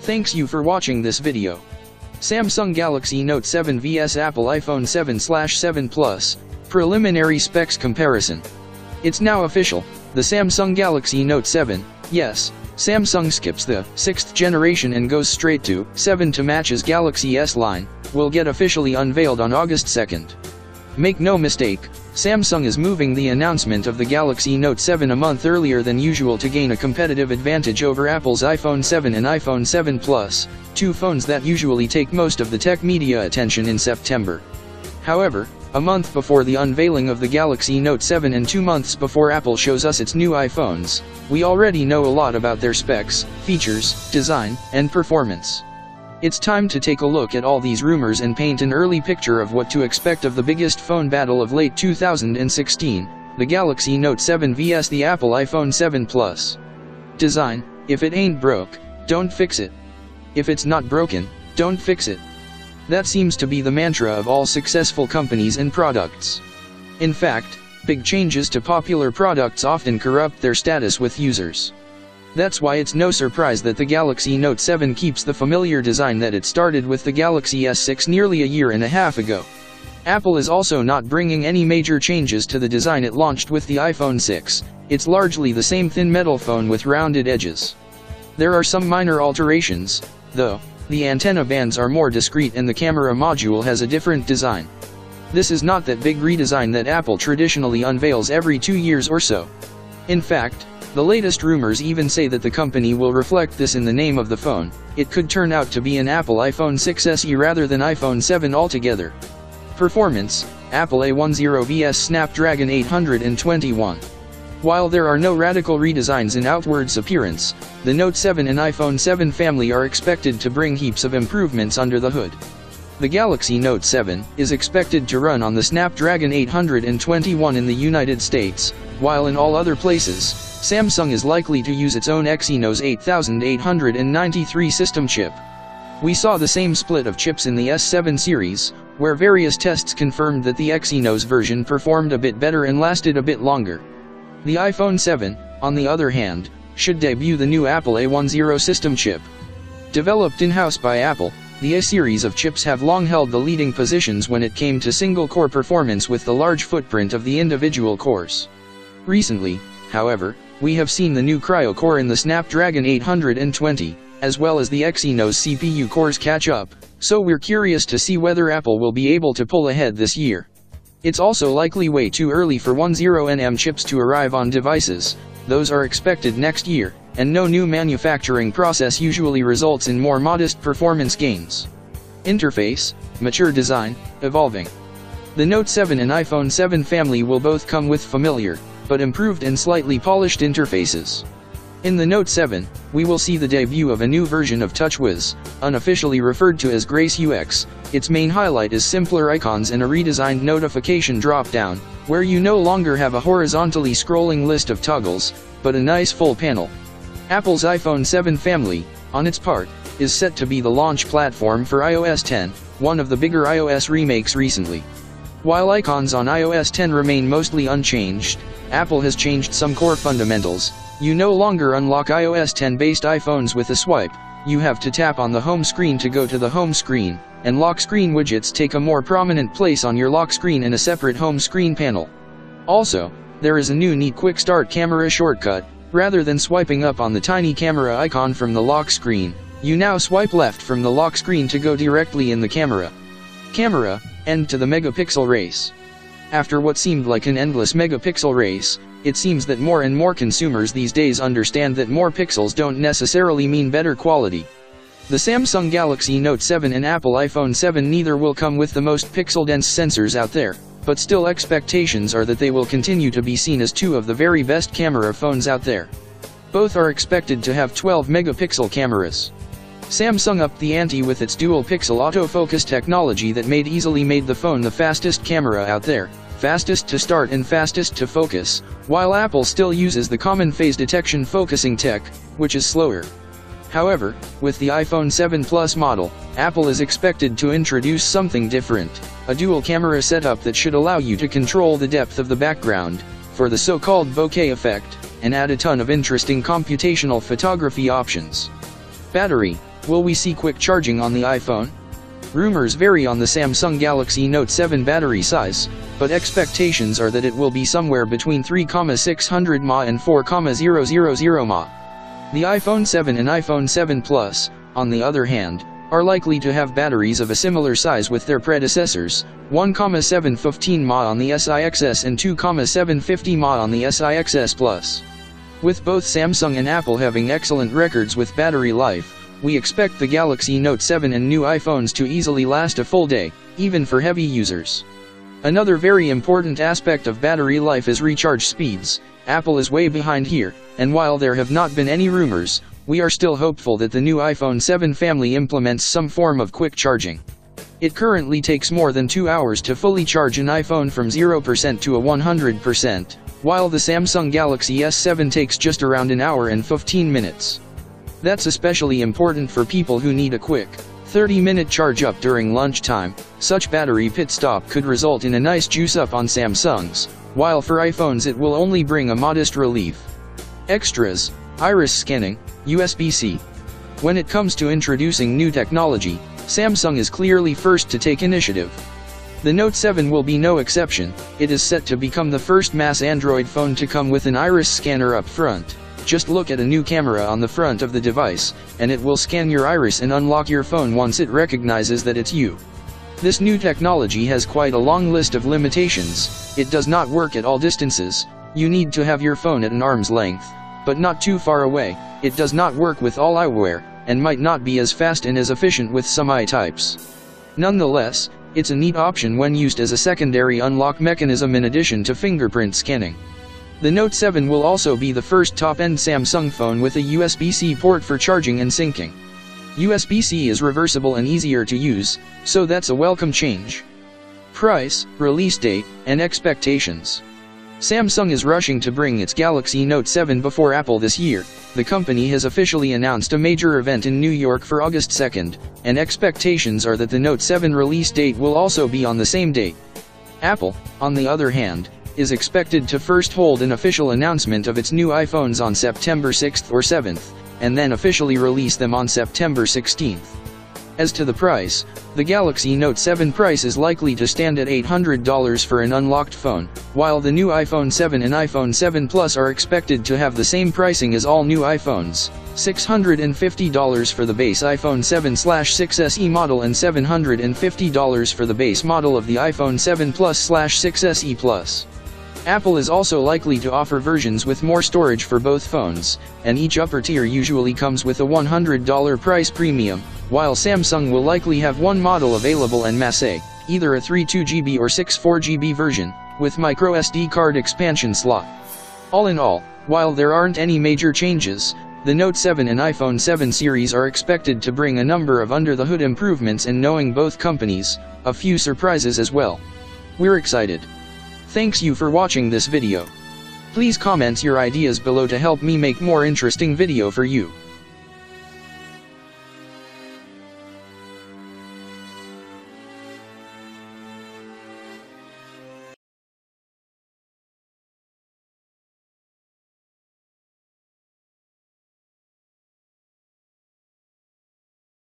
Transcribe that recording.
Thanks you for watching this video. Samsung Galaxy Note 7 vs Apple iPhone 7/7 Plus, preliminary specs comparison. It's now official, the Samsung Galaxy Note 7, yes, Samsung skips the 6th generation and goes straight to 7 to match his Galaxy S line, will get officially unveiled on August 2nd. Make no mistake, Samsung is moving the announcement of the Galaxy Note 7 a month earlier than usual to gain a competitive advantage over Apple's iPhone 7 and iPhone 7 Plus, two phones that usually take most of the tech media attention in September. However, a month before the unveiling of the Galaxy Note 7 and 2 months before Apple shows us its new iPhones, we already know a lot about their specs, features, design, and performance. It's time to take a look at all these rumors and paint an early picture of what to expect of the biggest phone battle of late 2016, the Galaxy Note 7 vs the Apple iPhone 7 Plus. Design: if it ain't broke, don't fix it. If it's not broken, don't fix it. That seems to be the mantra of all successful companies and products. In fact, big changes to popular products often corrupt their status with users. That's why it's no surprise that the Galaxy Note 7 keeps the familiar design that it started with the Galaxy S6 nearly a year and a half ago. Apple is also not bringing any major changes to the design it launched with the iPhone 6, it's largely the same thin metal phone with rounded edges. There are some minor alterations, though. The antenna bands are more discreet and the camera module has a different design. This is not that big redesign that Apple traditionally unveils every 2 years or so. In fact, the latest rumors even say that the company will reflect this in the name of the phone. It could turn out to be an Apple iPhone 6 SE rather than iPhone 7 altogether. Performance: Apple A10 vs Snapdragon 821. While there are no radical redesigns in outward appearance, the Note 7 and iPhone 7 family are expected to bring heaps of improvements under the hood. The Galaxy Note 7 is expected to run on the Snapdragon 821 in the United States, while in all other places, Samsung is likely to use its own Exynos 8893 system chip. We saw the same split of chips in the S7 series, where various tests confirmed that the Exynos version performed a bit better and lasted a bit longer. The iPhone 7, on the other hand, should debut the new Apple A10 system chip. Developed in-house by Apple, the A series of chips have long held the leading positions when it came to single-core performance with the large footprint of the individual cores. Recently, however, we have seen the new Cryo core in the Snapdragon 820, as well as the Exynos CPU cores catch up, so we're curious to see whether Apple will be able to pull ahead this year. It's also likely way too early for 10nm chips to arrive on devices, those are expected next year, and no new manufacturing process usually results in more modest performance gains. Interface: mature design, evolving. The Note 7 and iPhone 7 family will both come with familiar, but improved and slightly polished interfaces. In the Note 7, we will see the debut of a new version of TouchWiz, unofficially referred to as Grace UX. Its main highlight is simpler icons and a redesigned notification drop-down, where you no longer have a horizontally scrolling list of toggles, but a nice full panel. Apple's iPhone 7 family, on its part, is set to be the launch platform for iOS 10, one of the bigger iOS remakes recently. While icons on iOS 10 remain mostly unchanged, Apple has changed some core fundamentals. You no longer unlock iOS 10-based iPhones with a swipe, you have to tap on the home screen to go to the home screen, and lock screen widgets take a more prominent place on your lock screen in a separate home screen panel. Also, there is a new neat quick start camera shortcut. Rather than swiping up on the tiny camera icon from the lock screen, you now swipe left from the lock screen to go directly in the camera. End to the megapixel race. After what seemed like an endless megapixel race, it seems that more and more consumers these days understand that more pixels don't necessarily mean better quality. The Samsung Galaxy Note 7 and Apple iPhone 7 neither will come with the most pixel-dense sensors out there, but still expectations are that they will continue to be seen as two of the very best camera phones out there. Both are expected to have 12-megapixel cameras. Samsung upped the ante with its dual-pixel autofocus technology that easily made the phone the fastest camera out there, fastest to start and fastest to focus, while Apple still uses the common phase detection focusing tech, which is slower. However, with the iPhone 7 Plus model, Apple is expected to introduce something different, a dual-camera setup that should allow you to control the depth of the background, for the so-called bokeh effect, and add a ton of interesting computational photography options. Battery: Will we see quick charging on the iPhone? Rumors vary on the Samsung Galaxy Note 7 battery size, but expectations are that it will be somewhere between 3,600 mAh and 4,000 mAh. The iPhone 7 and iPhone 7 Plus, on the other hand, are likely to have batteries of a similar size with their predecessors, 1,715 mAh on the SIXS and 2,750 mAh on the SIXS Plus. With both Samsung and Apple having excellent records with battery life, we expect the Galaxy Note 7 and new iPhones to easily last a full day, even for heavy users. Another very important aspect of battery life is recharge speeds. Apple is way behind here, and while there have not been any rumors, we are still hopeful that the new iPhone 7 family implements some form of quick charging. It currently takes more than 2 hours to fully charge an iPhone from 0% to a 100%, while the Samsung Galaxy S7 takes just around an hour and 15 minutes. That's especially important for people who need a quick, 30-minute charge up during lunchtime. Such battery pit stop could result in a nice juice up on Samsungs, while for iPhones it will only bring a modest relief. Extras: iris scanning, USB-C. When it comes to introducing new technology, Samsung is clearly first to take initiative. The Note 7 will be no exception. It is set to become the first mass Android phone to come with an iris scanner up front. Just look at a new camera on the front of the device, and it will scan your iris and unlock your phone once it recognizes that it's you. This new technology has quite a long list of limitations. It does not work at all distances. You need to have your phone at an arm's length, but not too far away. It does not work with all eyewear, and might not be as fast and as efficient with some eye types. Nonetheless, it's a neat option when used as a secondary unlock mechanism in addition to fingerprint scanning. The Note 7 will also be the first top-end Samsung phone with a USB-C port for charging and syncing. USB-C is reversible and easier to use, so that's a welcome change. Price, release date, and expectations. Samsung is rushing to bring its Galaxy Note 7 before Apple this year. The company has officially announced a major event in New York for August 2nd, and expectations are that the Note 7 release date will also be on the same date. Apple, on the other hand, is expected to first hold an official announcement of its new iPhones on September 6th or 7th, and then officially release them on September 16th. As to the price, the Galaxy Note 7 price is likely to stand at $800 for an unlocked phone, while the new iPhone 7 and iPhone 7 Plus are expected to have the same pricing as all new iPhones, $650 for the base iPhone 7/6SE model and $750 for the base model of the iPhone 7 Plus/6SE Plus. Apple is also likely to offer versions with more storage for both phones, and each upper tier usually comes with a $100 price premium, while Samsung will likely have one model available en masse, either a 32GB or 64GB version, with microSD card expansion slot. All in all, while there aren't any major changes, the Note 7 and iPhone 7 series are expected to bring a number of under-the-hood improvements, and knowing both companies, a few surprises as well. We're excited. Thanks you for watching this video. Please comment your ideas below to help me make more interesting video for you.